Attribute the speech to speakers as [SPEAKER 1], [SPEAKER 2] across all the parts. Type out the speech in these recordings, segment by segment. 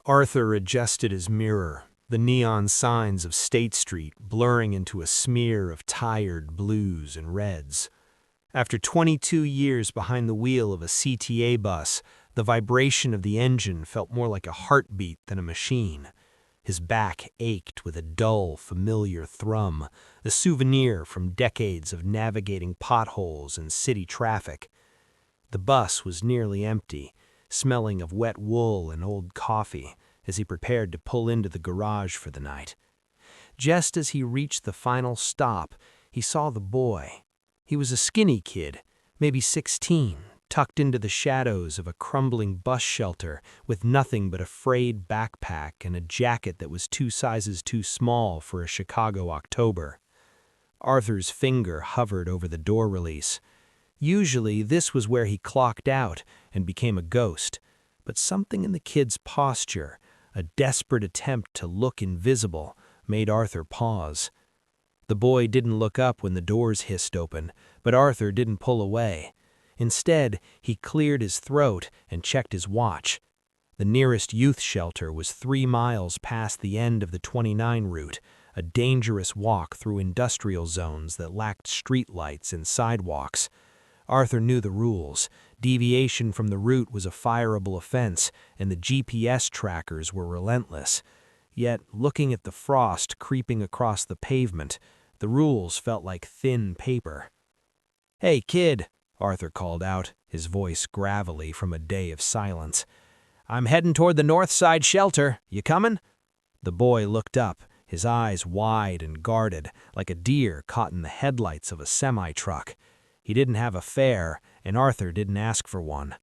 [SPEAKER 1] Arthur adjusted his mirror, the neon signs of State Street blurring into a smear of tired blues and reds. After 22 years behind the wheel of a CTA bus, the vibration of the engine felt more like a heartbeat than a machine. His back ached with a dull, familiar thrum, a souvenir from decades of navigating potholes and city traffic. The bus was nearly empty, smelling of wet wool and old coffee, as he prepared to pull into the garage for the night. Just as he reached the final stop, he saw the boy. He was a skinny kid, maybe 16, tucked into the shadows of a crumbling bus shelter with nothing but a frayed backpack and a jacket that was 2 sizes too small for a Chicago October. Arthur's finger hovered over the door release. Usually, this was where he clocked out and became a ghost, but something in the kid's posture, a desperate attempt to look invisible, made Arthur pause. The boy didn't look up when the doors hissed open, but Arthur didn't pull away. Instead, he cleared his throat and checked his watch. The nearest youth shelter was 3 miles past the end of the 29 route, a dangerous walk through industrial zones that lacked streetlights and sidewalks. Arthur knew the rules. Deviation from the route was a fireable offense, and the GPS trackers were relentless. Yet, looking at the frost creeping across the pavement, the rules felt like thin paper. "Hey, kid," Arthur called out, his voice gravelly from a day of silence. "I'm heading toward the north side shelter. You coming?" The boy looked up, his eyes wide and guarded, like a deer caught in the headlights of a semi-truck. He didn't have a fare, and Arthur didn't ask for one.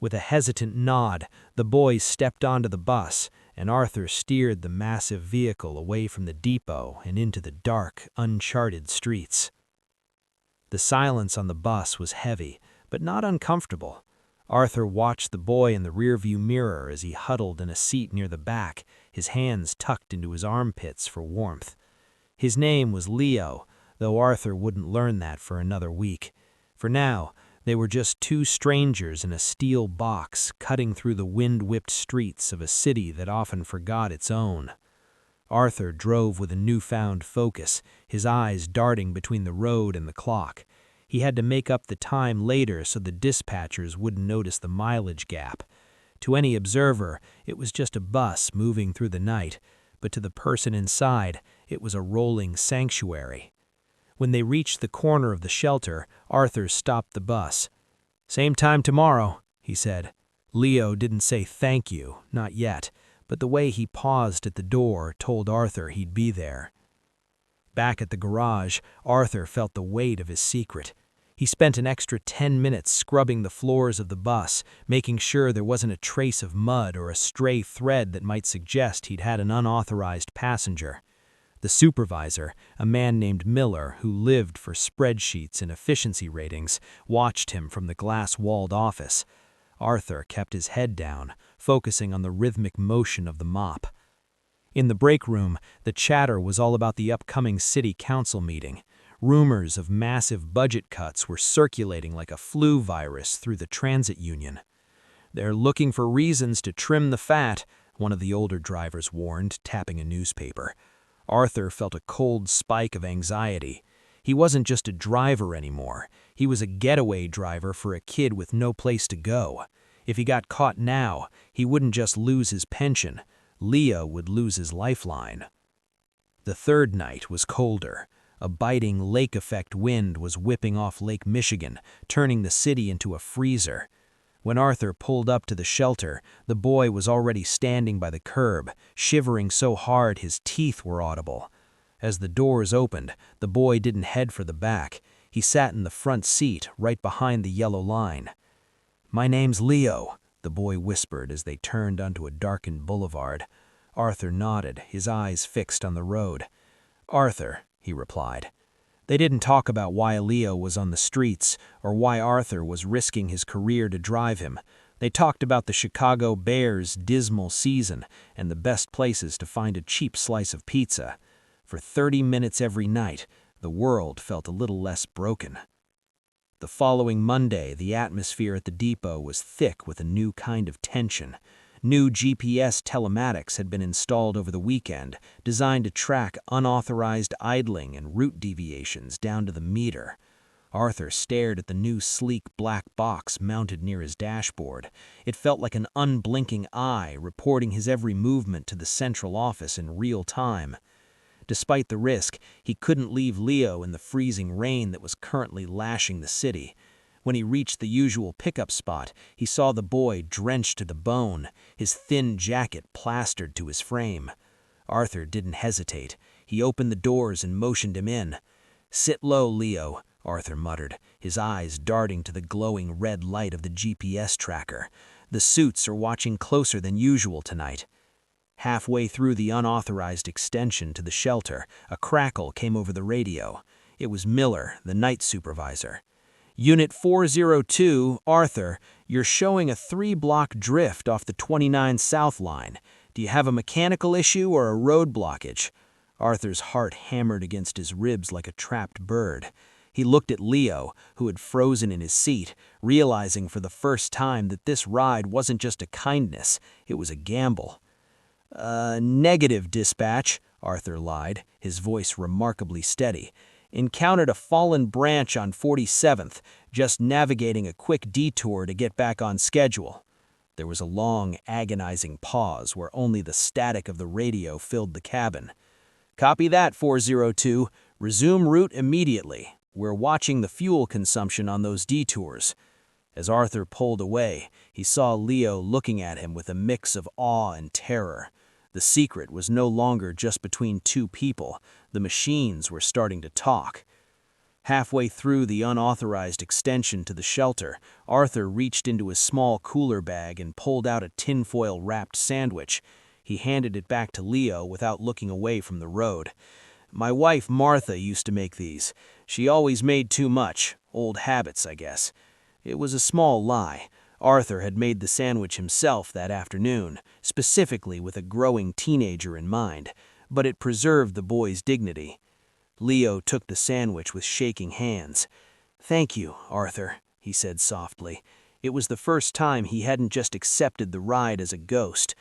[SPEAKER 1] With a hesitant nod, the boys stepped onto the bus, and Arthur steered the massive vehicle away from the depot and into the dark, uncharted streets. The silence on the bus was heavy, but not uncomfortable. Arthur watched the boy in the rearview mirror as he huddled in a seat near the back, his hands tucked into his armpits for warmth. His name was Leo, though Arthur wouldn't learn that for another week. For now, they were just 2 strangers in a steel box cutting through the wind-whipped streets of a city that often forgot its own. Arthur drove with a newfound focus, his eyes darting between the road and the clock. He had to make up the time later so the dispatchers wouldn't notice the mileage gap. To any observer, it was just a bus moving through the night, but to the person inside, it was a rolling sanctuary. When they reached the corner of the shelter, Arthur stopped the bus. "Same time tomorrow," he said. Leo didn't say thank you, not yet, but the way he paused at the door told Arthur he'd be there. Back at the garage, Arthur felt the weight of his secret. He spent an extra 10 minutes scrubbing the floors of the bus, making sure there wasn't a trace of mud or a stray thread that might suggest he'd had an unauthorized passenger. The supervisor, a man named Miller who lived for spreadsheets and efficiency ratings, watched him from the glass-walled office. Arthur kept his head down, focusing on the rhythmic motion of the mop. In the break room, the chatter was all about the upcoming city council meeting. Rumors of massive budget cuts were circulating like a flu virus through the transit union. "They're looking for reasons to trim the fat," one of the older drivers warned, tapping a newspaper. Arthur felt a cold spike of anxiety. He wasn't just a driver anymore. He was a getaway driver for a kid with no place to go. If he got caught now, he wouldn't just lose his pension. Leo would lose his lifeline. The third night was colder. A biting lake-effect wind was whipping off Lake Michigan, turning the city into a freezer. When Arthur pulled up to the shelter, the boy was already standing by the curb, shivering so hard his teeth were audible. As the doors opened, the boy didn't head for the back. He sat in the front seat, right behind the yellow line. "My name's Leo," the boy whispered as they turned onto a darkened boulevard. Arthur nodded, his eyes fixed on the road. "Arthur," he replied. They didn't talk about why Leo was on the streets or why Arthur was risking his career to drive him. They talked about the Chicago Bears' dismal season and the best places to find a cheap slice of pizza. For 30 minutes every night, the world felt a little less broken. The following Monday, the atmosphere at the depot was thick with a new kind of tension.
[SPEAKER 2] New GPS telematics had been installed over the weekend, designed to track unauthorized idling and route deviations down to the meter. Arthur stared at the new sleek black box mounted near his dashboard. It felt like an unblinking eye reporting his every movement to the central office in real time. Despite the risk, he couldn't leave Leo in the freezing rain that was currently lashing the city. When he reached the usual pickup spot, he saw the boy drenched to the bone, his thin jacket plastered to his frame. Arthur didn't hesitate. He opened the doors and motioned him in. "Sit low, Leo," Arthur muttered, his eyes darting to the glowing red light of the GPS tracker. "The suits are watching closer than usual tonight." Halfway through the unauthorized extension to the shelter, a crackle came over the radio. It was Miller, the night supervisor. "Unit 402, Arthur, you're showing a 3-block drift off the 29 South line. Do you have a mechanical issue or a road blockage?" Arthur's heart hammered against his ribs like a trapped bird. He looked at Leo, who had frozen in his seat, realizing for the first time that this ride wasn't just a kindness, it was a gamble. Negative, dispatch," Arthur lied, his voice remarkably steady. "Encountered a fallen branch on 47th, just navigating a quick detour to get back on schedule." There was a long, agonizing pause where only the static of the radio filled the cabin. "Copy that, 402. Resume route immediately. We're watching the fuel consumption on those detours." As Arthur pulled away, he saw Leo looking at him with a mix of awe and terror. The secret was no longer just between two people. The machines were starting to talk. Halfway through the unauthorized extension to the shelter, Arthur reached into his small cooler bag and pulled out a tinfoil-wrapped sandwich. He handed it back to Leo without looking away from the road. "My wife Martha used to make these. She always made too much. Old habits, I guess." It was a small lie. Arthur had made the sandwich himself that afternoon, specifically with a growing teenager in mind, but it preserved the boy's dignity. Leo took the sandwich with shaking hands. "Thank you, Arthur," he said softly. It was the first time he hadn't just accepted the ride as a ghost.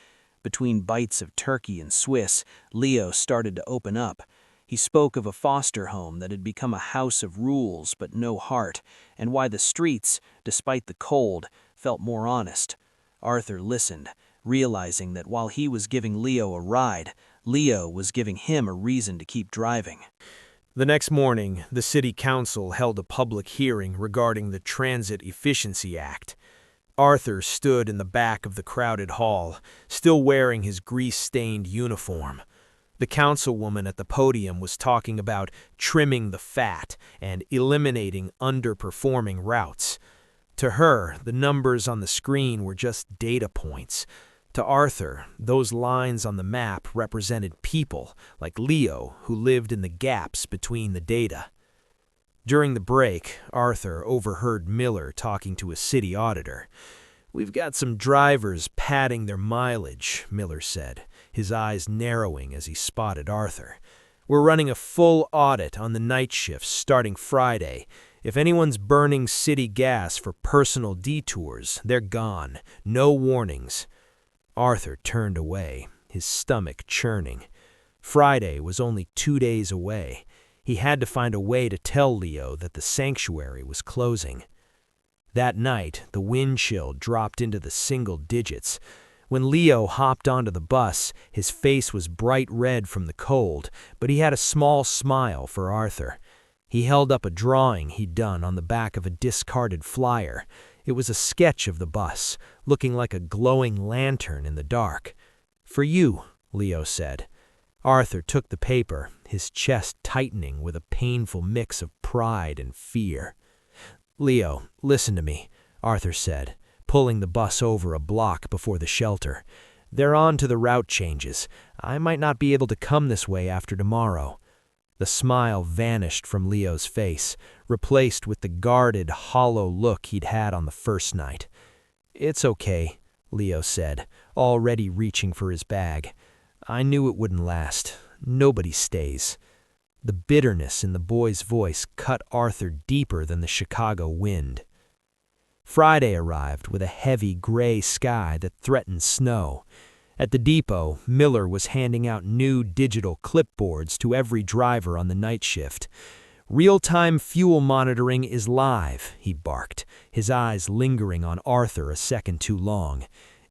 [SPEAKER 2] Between bites of turkey and Swiss, Leo started to open up. He spoke of a foster home that had become a house of rules but no heart, and why the streets, despite the cold, felt more honest. Arthur listened, realizing that while he was giving Leo a ride, Leo was giving him a reason to keep driving.
[SPEAKER 1] The next morning, the city council held a public hearing regarding the Transit Efficiency Act. Arthur stood in the back of the crowded hall, still wearing his grease-stained uniform. The councilwoman at the podium was talking about trimming the fat and eliminating underperforming routes. To her, the numbers on the screen were just data points. To Arthur, those lines on the map represented people, like Leo, who lived in the gaps between the data. During the break, Arthur overheard Miller talking to a city auditor. "We've got some drivers padding their mileage," Miller said, his eyes narrowing as he spotted Arthur. "We're running a full audit on the night shifts starting Friday. If anyone's burning city gas for personal detours, they're gone. No warnings." Arthur turned away, his stomach churning. Friday was only 2 days away. He had to find a way to tell Leo that the sanctuary was closing. That night, the wind chill dropped into the single digits. When Leo hopped onto the bus, his face was bright red from the cold, but he had a small smile for Arthur. He held up a drawing he'd done on the back of a discarded flyer. It was a sketch of the bus, looking like a glowing lantern in the dark. "For you," Leo said. Arthur took the paper, his chest tightening with a painful mix of pride and fear. "Leo, listen to me," Arthur said, pulling the bus over a block before the shelter. "They're on to the route changes. I might not be able to come this way after tomorrow." The smile vanished from Leo's face, replaced with the guarded, hollow look he'd had on the first night. "It's okay," Leo said, already reaching for his bag. "I knew it wouldn't last. Nobody stays." The bitterness in the boy's voice cut Arthur deeper than the Chicago wind.
[SPEAKER 2] Friday arrived with a heavy gray sky that threatened snow. At the depot, Miller was handing out new digital clipboards to every driver on the night shift. "Real-time fuel monitoring is live," he barked, his eyes lingering on Arthur a second too long.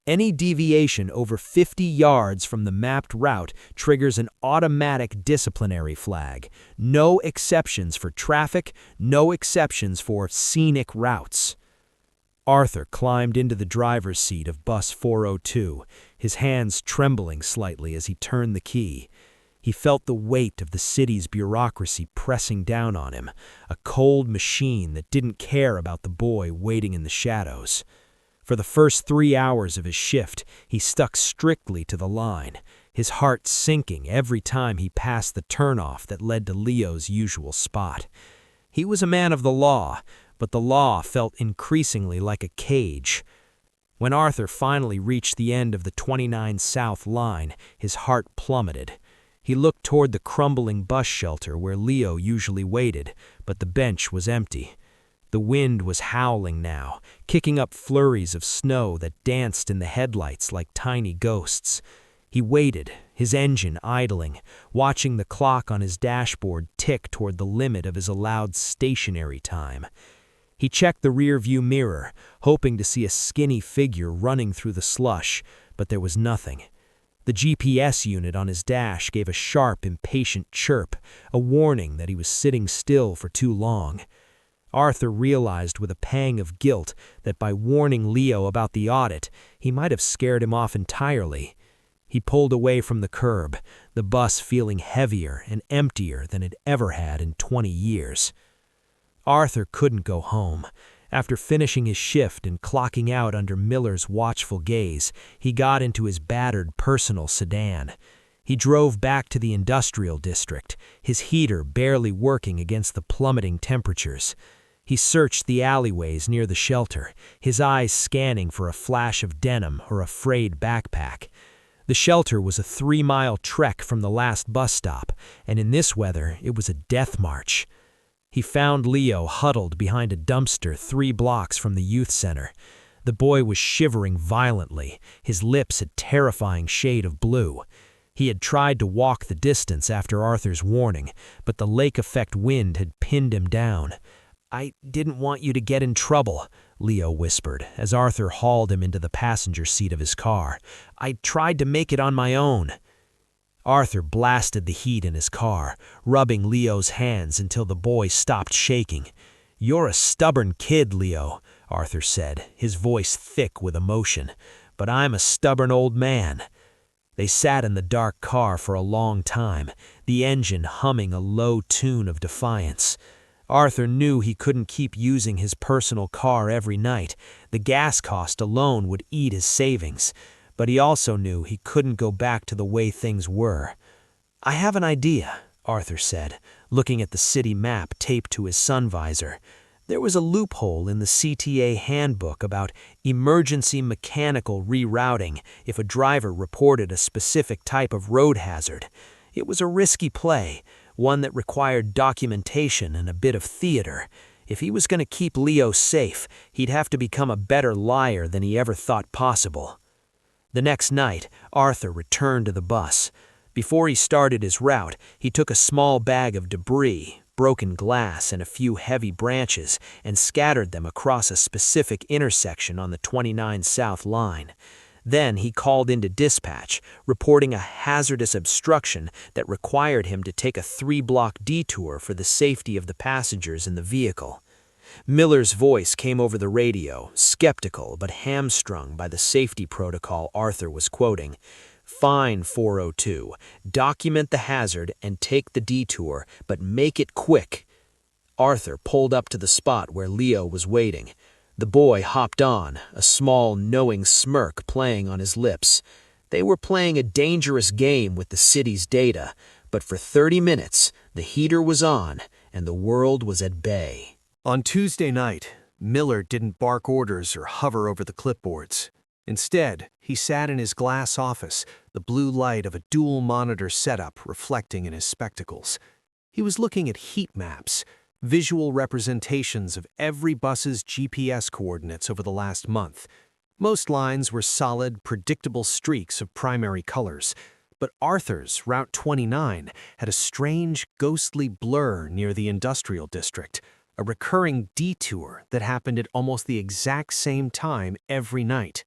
[SPEAKER 2] "Any deviation over 50 yards from the mapped route triggers an automatic disciplinary flag. No exceptions for traffic, no exceptions for scenic routes." Arthur climbed into the driver's seat of bus 402, his hands trembling slightly as he turned the key. He felt the weight of the city's bureaucracy pressing down on him, a cold machine that didn't care about the boy waiting in the shadows. For the first 3 hours of his shift, he stuck strictly to the line, his heart sinking every time he passed the turnoff that led to Leo's usual spot. He was a man of the law, but the law felt increasingly like a cage. When Arthur finally reached the end of the 29 South line, his heart plummeted. He looked toward the crumbling bus shelter where Leo usually waited, but the bench was empty. The wind was howling now, kicking up flurries of snow that danced in the headlights like tiny ghosts. He waited, his engine idling, watching the clock on his dashboard tick toward the limit of his allowed stationary time. He checked the rear-view mirror, hoping to see a skinny figure running through the slush, but there was nothing. The GPS unit on his dash gave a sharp, impatient chirp, a warning that he was sitting still for too long. Arthur realized with a pang of guilt that by warning Leo about the audit, he might have scared him off entirely. He pulled away from the curb, the bus feeling heavier and emptier than it ever had in 20 years. Arthur couldn't go home. After finishing his shift and clocking out under Miller's watchful gaze, he got into his battered personal sedan. He drove back to the industrial district, his heater barely working against the plummeting temperatures. He searched the alleyways near the shelter, his eyes scanning for a flash of denim or a frayed backpack. The shelter was a 3-mile trek from the last bus stop, and in this weather it was a death march. He found Leo huddled behind a dumpster 3 blocks from the youth center. The boy was shivering violently, his lips a terrifying shade of blue. He had tried to walk the distance after Arthur's warning, but the lake-effect wind had pinned him down. "I didn't want you to get in trouble," Leo whispered, as Arthur hauled him into the passenger seat of his car. "I tried to make it on my own." Arthur blasted the heat in his car, rubbing Leo's hands until the boy stopped shaking. "You're a stubborn kid, Leo," Arthur said, his voice thick with emotion. "But I'm a stubborn old man." They sat in the dark car for a long time, the engine humming a low tune of defiance. Arthur knew he couldn't keep using his personal car every night. The gas cost alone would eat his savings. But he also knew he couldn't go back to the way things were. "I have an idea," Arthur said, looking at the city map taped to his sun visor. There was a loophole in the CTA handbook about emergency mechanical rerouting if a driver reported a specific type of road hazard. It was a risky play, one that required documentation and a bit of theater. If he was going to keep Leo safe, he'd have to become a better liar than he ever thought possible. The next night, Arthur returned to the bus. Before he started his route, he took a small bag of debris, broken glass, and a few heavy branches, and scattered them across a specific intersection on the 29 South line. Then he called into dispatch, reporting a hazardous obstruction that required him to take a 3-block detour for the safety of the passengers in the vehicle. Miller's voice came over the radio, skeptical but hamstrung by the safety protocol Arthur was quoting. "Fine, 402. Document the hazard and take the detour, but make it quick." Arthur pulled up to the spot where Leo was waiting. The boy hopped on, a small, knowing smirk playing on his lips. They were playing a dangerous game with the city's data, but for 30 minutes, the heater was on and the world was at bay.
[SPEAKER 1] On Tuesday night, Miller didn't bark orders or hover over the clipboards. Instead, he sat in his glass office, the blue light of a dual-monitor setup reflecting in his spectacles. He was looking at heat maps, visual representations of every bus's GPS coordinates over the last month. Most lines were solid, predictable streaks of primary colors, but Arthur's, Route 29, had a strange, ghostly blur near the industrial district, a recurring detour that happened at almost the exact same time every night.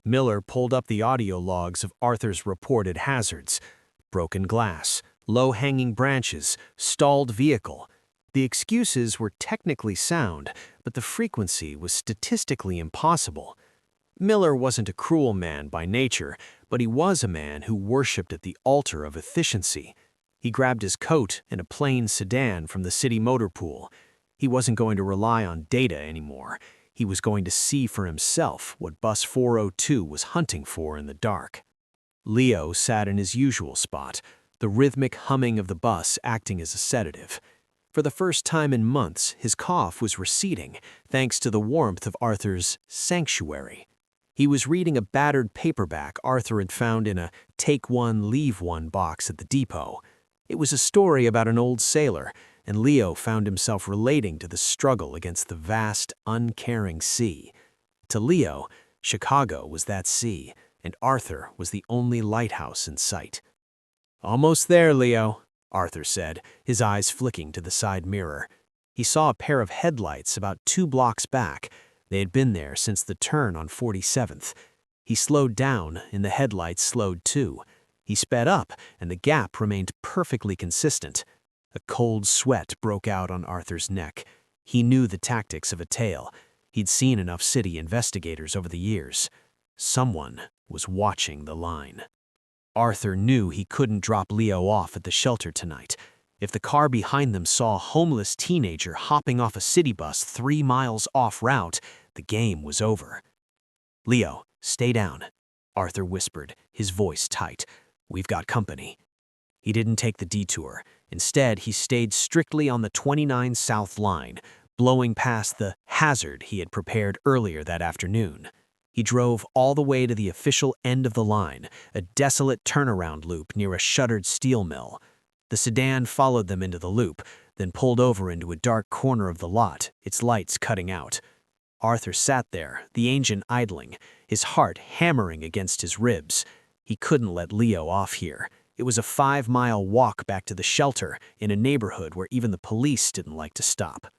[SPEAKER 1] Miller pulled up the audio logs of Arthur's reported hazards: broken glass, low-hanging branches, stalled vehicle. The excuses were technically sound, but the frequency was statistically impossible. Miller wasn't a cruel man by nature, but he was a man who worshipped at the altar of efficiency. He grabbed his coat and a plain sedan from the city motor pool. He wasn't going to rely on data anymore. He was going to see for himself what Bus 402 was hunting for in the dark. Leo sat in his usual spot, the rhythmic humming of the bus acting as a sedative. For the first time in months, his cough was receding, thanks to the warmth of Arthur's sanctuary. He was reading a battered paperback Arthur had found in a take one, leave one box at the depot. It was a story about an old sailor, and Leo found himself relating to the struggle against the vast, uncaring sea. To Leo, Chicago was that sea, and Arthur was the only lighthouse in sight. "Almost there, Leo," Arthur said, his eyes flicking to the side mirror. He saw a pair of headlights about 2 blocks back. They had been there since the turn on 47th. He slowed down, and the headlights slowed too. He sped up, and the gap remained perfectly consistent. A cold sweat broke out on Arthur's neck. He knew the tactics of a tail. He'd seen enough city investigators over the years. Someone was watching the line. Arthur knew he couldn't drop Leo off at the shelter tonight. If the car behind them saw a homeless teenager hopping off a city bus 3 miles off route, the game was over. "Leo, stay down," Arthur whispered, his voice tight. "We've got company." He didn't take the detour. Instead, he stayed strictly on the 29 South line, blowing past the hazard he had prepared earlier that afternoon. He drove all the way to the official end of the line, a desolate turnaround loop near a shuttered steel mill. The sedan followed them into the loop, then pulled over into a dark corner of the lot, its lights cutting out. Arthur sat there, the engine idling, his heart hammering against his ribs. He couldn't let Leo off here. It was a 5-mile walk back to the shelter in a neighborhood where even the police didn't like to stop.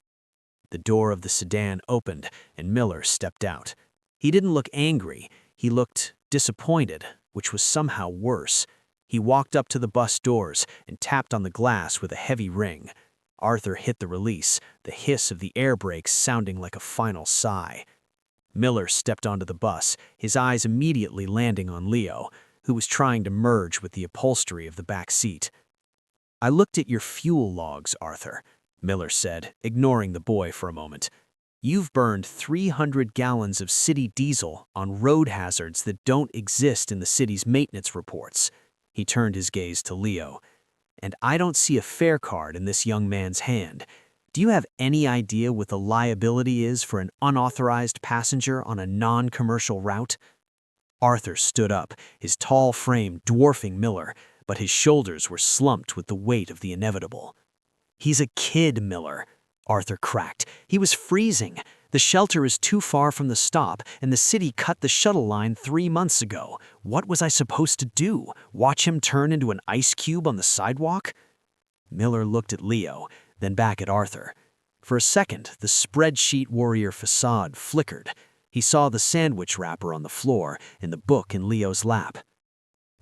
[SPEAKER 1] The door of the sedan opened, and Miller stepped out. He didn't look angry. He looked disappointed, which was somehow worse. He walked up to the bus doors and tapped on the glass with a heavy ring. Arthur hit the release, the hiss of the air brakes sounding like a final sigh. Miller stepped onto the bus, his eyes immediately landing on Leo, who was trying to merge with the upholstery of the back seat. "I looked at your fuel logs, Arthur," Miller said, ignoring the boy for a moment. "You've burned 300 gallons of city diesel on road hazards that don't exist in the city's maintenance reports." He turned his gaze to Leo. "And I don't see a fare card in this young man's hand. Do you have any idea what the liability is for an unauthorized passenger on a non-commercial route?" Arthur stood up, his tall frame dwarfing Miller, but his shoulders were slumped with the weight of the inevitable. "He's a kid, Miller," Arthur cracked. "He was freezing. The shelter is too far from the stop, and the city cut the shuttle line 3 months ago. What was I supposed to do? Watch him turn into an ice cube on the sidewalk?" Miller looked at Leo, then back at Arthur. For a second, the spreadsheet warrior facade flickered. He saw the sandwich wrapper on the floor and the book in Leo's lap.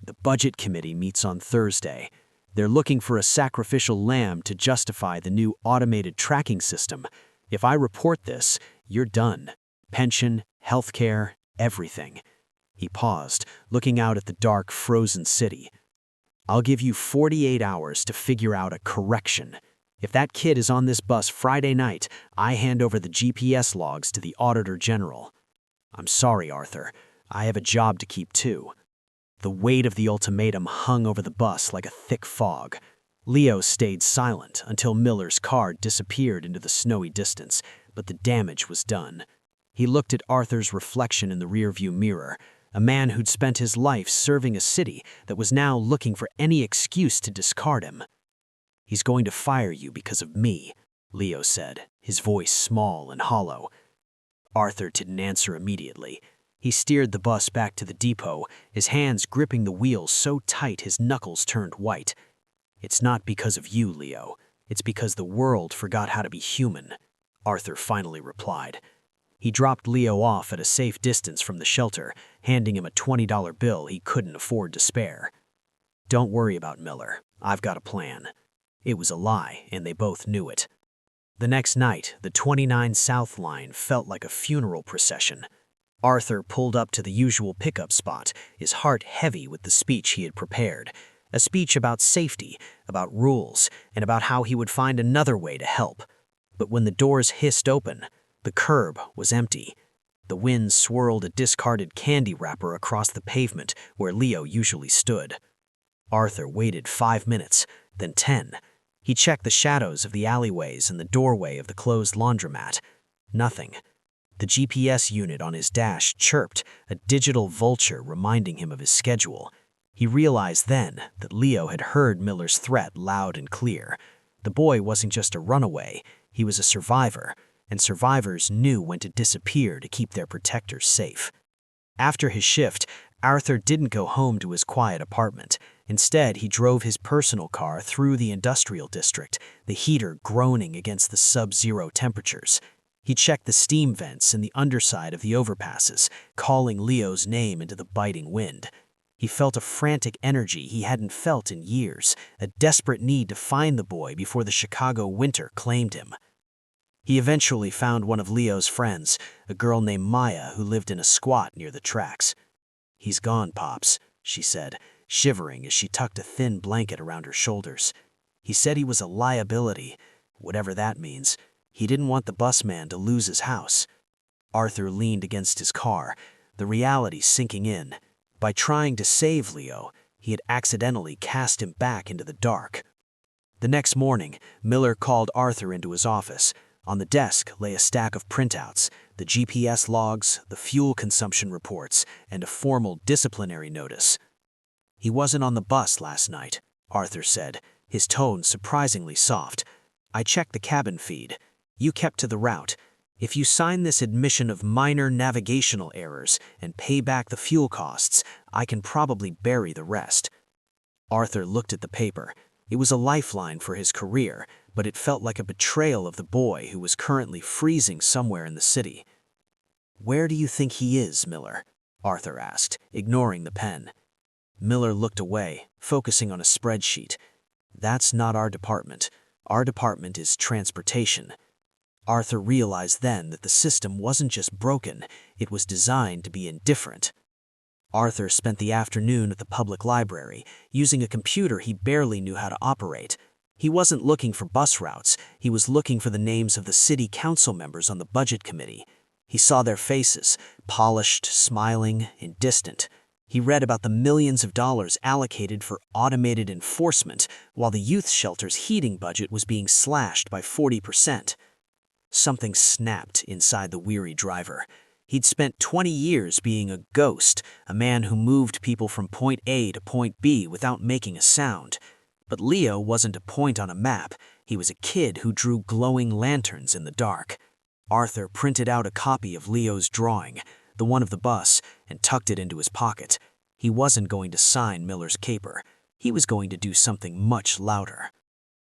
[SPEAKER 1] "The budget committee meets on Thursday. They're looking for a sacrificial lamb to justify the new automated tracking system. If I report this, you're done. Pension, healthcare, everything." He paused, looking out at the dark, frozen city. "I'll give you 48 hours to figure out a correction. If that kid is on this bus Friday night, I hand over the GPS logs to the Auditor General." "I'm sorry, Arthur. I have a job to keep too." The weight of the ultimatum hung over the bus like a thick fog. Leo stayed silent until Miller's car disappeared into the snowy distance, but the damage was done. He looked at Arthur's reflection in the rearview mirror, a man who'd spent his life serving a city that was now looking for any excuse to discard him. "He's going to fire you because of me,"
[SPEAKER 2] Leo said, his voice small and hollow. Arthur didn't answer immediately. He steered the bus back to the depot, his hands gripping the wheels so tight his knuckles turned white. "It's not because of you, Leo. It's because the world forgot how to be human," Arthur finally replied. He dropped Leo off at a safe distance from the shelter, handing him a $20 bill he couldn't afford to spare. "Don't worry about Miller. I've got a plan." It was a lie, and they both knew it. The next night, the 29 South line felt like a funeral procession. Arthur pulled up to the usual pickup spot, his heart heavy with the speech he had prepared. A speech about safety, about rules, and about how he would find another way to help. But when the doors hissed open, the curb was empty. The wind swirled a discarded candy wrapper across the pavement where Leo usually stood. Arthur waited 5 minutes, then 10. He checked the shadows of the alleyways and the doorway of the closed laundromat. Nothing. The GPS unit on his dash chirped, a digital vulture reminding him of his schedule. He realized then that Leo had heard Miller's threat loud and clear. The boy wasn't just a runaway, he was a survivor, and survivors knew when to disappear to keep their protectors safe. After his shift, Arthur didn't go home to his quiet apartment. Instead, he drove his personal car through the industrial district, the heater groaning against the sub-zero temperatures. He checked the steam vents in the underside of the overpasses, calling Leo's name into the biting wind. He felt a frantic energy he hadn't felt in years, a desperate need to find the boy before the Chicago winter claimed him. He eventually found one of Leo's friends, a girl named Maya who lived in a squat near the tracks. "He's gone, Pops," she said, shivering as she tucked a thin blanket around her shoulders. "He said he was a liability, whatever that means. He didn't want the busman to lose his house." Arthur leaned against his car, the reality sinking in. By trying to save Leo, he had accidentally cast him back into the dark. The next morning, Miller called Arthur into his office. On the desk lay a stack of printouts, the GPS logs, the fuel consumption reports, and a formal disciplinary notice. "He wasn't on the bus last night," Arthur said, his tone surprisingly soft. "I checked the cabin feed. You kept to the route. If you sign this admission of minor navigational errors and pay back the fuel costs, I can probably bury the rest." Arthur looked at the paper. It was a lifeline for his career, but it felt like a betrayal of the boy who was currently freezing somewhere in the city. "Where do you think he is, Miller?" Arthur asked, ignoring the pen. Miller looked away, focusing on a spreadsheet. "That's not our department. Our department is transportation." Arthur realized then that the system wasn't just broken, it was designed to be indifferent. Arthur spent the afternoon at the public library, using a computer he barely knew how to operate. He wasn't looking for bus routes, he was looking for the names of the city council members on the budget committee. He saw their faces, polished, smiling, and distant. He read about the millions of dollars allocated for automated enforcement, while the youth shelter's heating budget was being slashed by 40%. Something snapped inside the weary driver. He'd spent 20 years being a ghost, a man who moved people from point A to point B without making a sound. But Leo wasn't a point on a map. He was a kid who drew glowing lanterns in the dark. Arthur printed out a copy of Leo's drawing, the one of the bus, and tucked it into his pocket. He wasn't going to sign Miller's caper. He was going to do something much louder.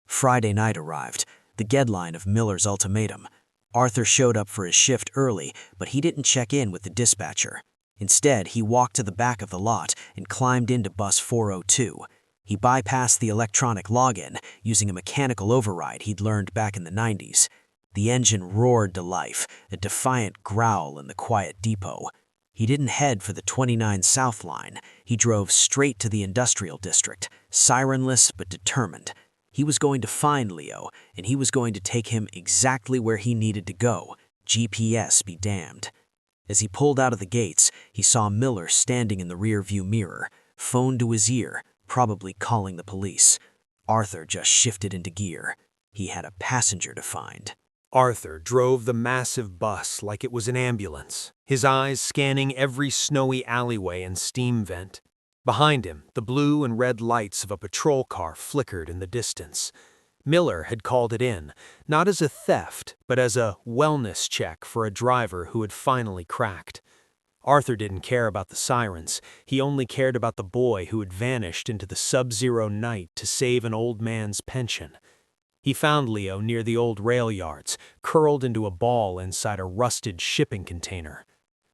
[SPEAKER 2] Friday night arrived, the deadline of Miller's ultimatum. Arthur showed up for his shift early, but he didn't check in with the dispatcher. Instead, he walked to the back of the lot and climbed into bus 402. He bypassed the electronic login, using a mechanical override he'd learned back in the 90s. The engine roared to life, a defiant growl in the quiet depot. He didn't head for the 29 South line. He drove straight to the industrial district, sirenless but determined. He was going to find Leo, and he was going to take him exactly where he needed to go. GPS be damned. As he pulled out of the gates, he saw Miller standing in the rearview mirror, phone to his ear, probably calling the police. Arthur just shifted into gear. He had a passenger to find.
[SPEAKER 1] Arthur drove the massive bus like it was an ambulance, his eyes scanning every snowy alleyway and steam vent. Behind him, the blue and red lights of a patrol car flickered in the distance. Miller had called it in, not as a theft, but as a wellness check for a driver who had finally cracked. Arthur didn't care about the sirens. He only cared about the boy who had vanished into the sub-zero night to save an old man's pension. He found Leo near the old rail yards, curled into a ball inside a rusted shipping container.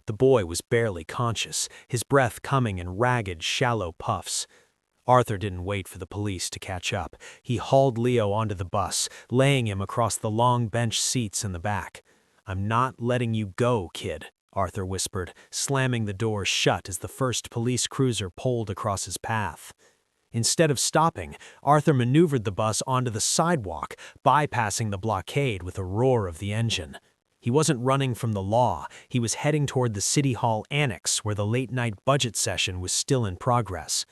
[SPEAKER 1] The boy was barely conscious, his breath coming in ragged, shallow puffs. Arthur didn't wait for the police to catch up. He hauled Leo onto the bus, laying him across the long bench seats in the back. "I'm not letting you go, kid," Arthur whispered, slamming the door shut as the first police cruiser pulled across his path. Instead of stopping, Arthur maneuvered the bus onto the sidewalk, bypassing the blockade with a roar of the engine. He wasn't running from the law. He was heading toward the City Hall annex where the late-night budget session was still in progress.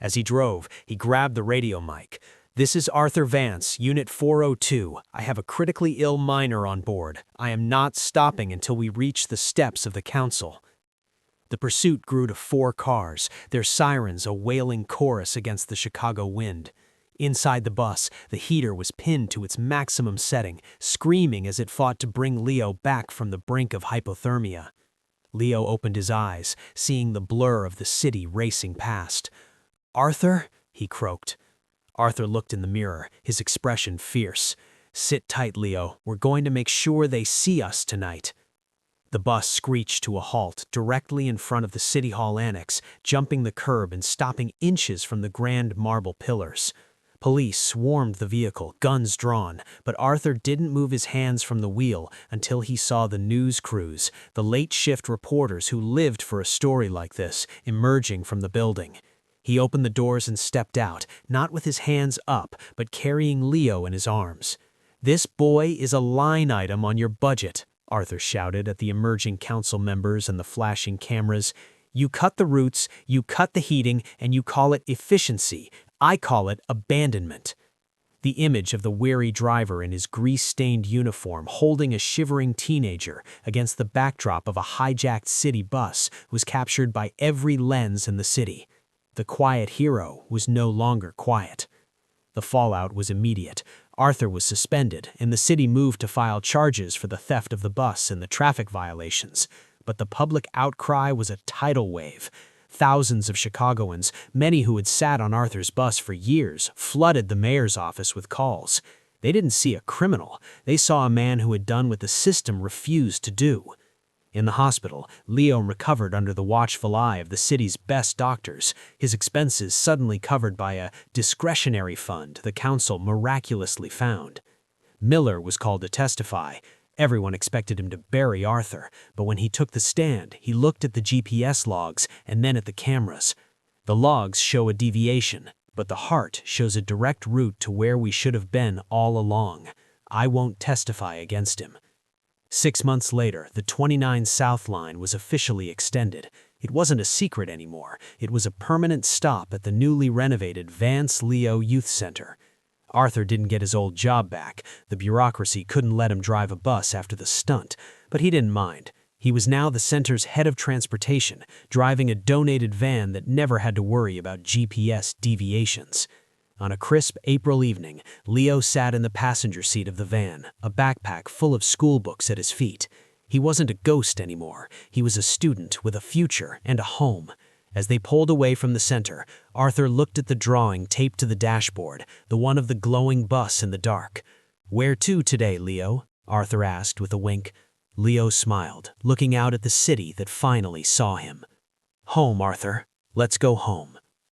[SPEAKER 1] As he drove, he grabbed the radio mic. "This is Arthur Vance, Unit 402. I have a critically ill minor on board. I am not stopping until we reach the steps of the council." The pursuit grew to 4 cars, their sirens a wailing chorus against the Chicago wind. Inside the bus, the heater was pinned to its maximum setting, screaming as it fought to bring Leo back from the brink of hypothermia. Leo opened his eyes, seeing the blur of the city racing past. "Arthur?" he croaked. Arthur looked in the mirror, his expression fierce. "Sit tight, Leo. We're going to make sure they see us tonight." The bus screeched to a halt directly in front of the City Hall annex, jumping the curb and stopping inches from the grand marble pillars. Police swarmed the vehicle, guns drawn, but Arthur didn't move his hands from the wheel until he saw the news crews, the late-shift reporters who lived for a story like this, emerging from the building. He opened the doors and stepped out, not with his hands up, but carrying Leo in his arms. "This boy is a line item on your budget," Arthur shouted at the emerging council members and the flashing cameras. "You cut the routes, you cut the heating, and you call it efficiency. I call it abandonment." The image of the weary driver in his grease-stained uniform holding a shivering teenager against the backdrop of a hijacked city bus was captured by every lens in the city. The quiet hero was no longer quiet. The fallout was immediate. Arthur was suspended, and the city moved to file charges for the theft of the bus and the traffic violations. But the public outcry was a tidal wave. Thousands of Chicagoans, many who had sat on Arthur's bus for years, flooded the mayor's office with calls. They didn't see a criminal. They saw a man who had done what the system refused to do. In the hospital, Leo recovered under the watchful eye of the city's best doctors, his expenses suddenly covered by a discretionary fund the council miraculously found. Miller was called to testify. Everyone expected him to bury Arthur, but when he took the stand, he looked at the GPS logs and then at the cameras. The logs show a deviation, but the heart shows a direct route to where we should have been all along. I won't testify against him. 6 months later, the 29 South Line was officially extended. It wasn't a secret anymore. It was a permanent stop at the newly renovated Vance Leo Youth Center. Arthur didn't get his old job back. The bureaucracy couldn't let him drive a bus after the stunt, but he didn't mind. He was now the center's head of transportation, driving a donated van that never had to worry about GPS deviations. On a crisp April evening, Leo sat in the passenger seat of the van, a backpack full of school books at his feet. He wasn't a ghost anymore. He was a student with a future and a home. As they pulled away from the center, Arthur looked at the drawing taped to the dashboard, the one of the glowing bus in the dark. "Where to today, Leo?" Arthur asked with a wink. Leo smiled, looking out at the city that finally saw him. "Home, Arthur. Let's go home."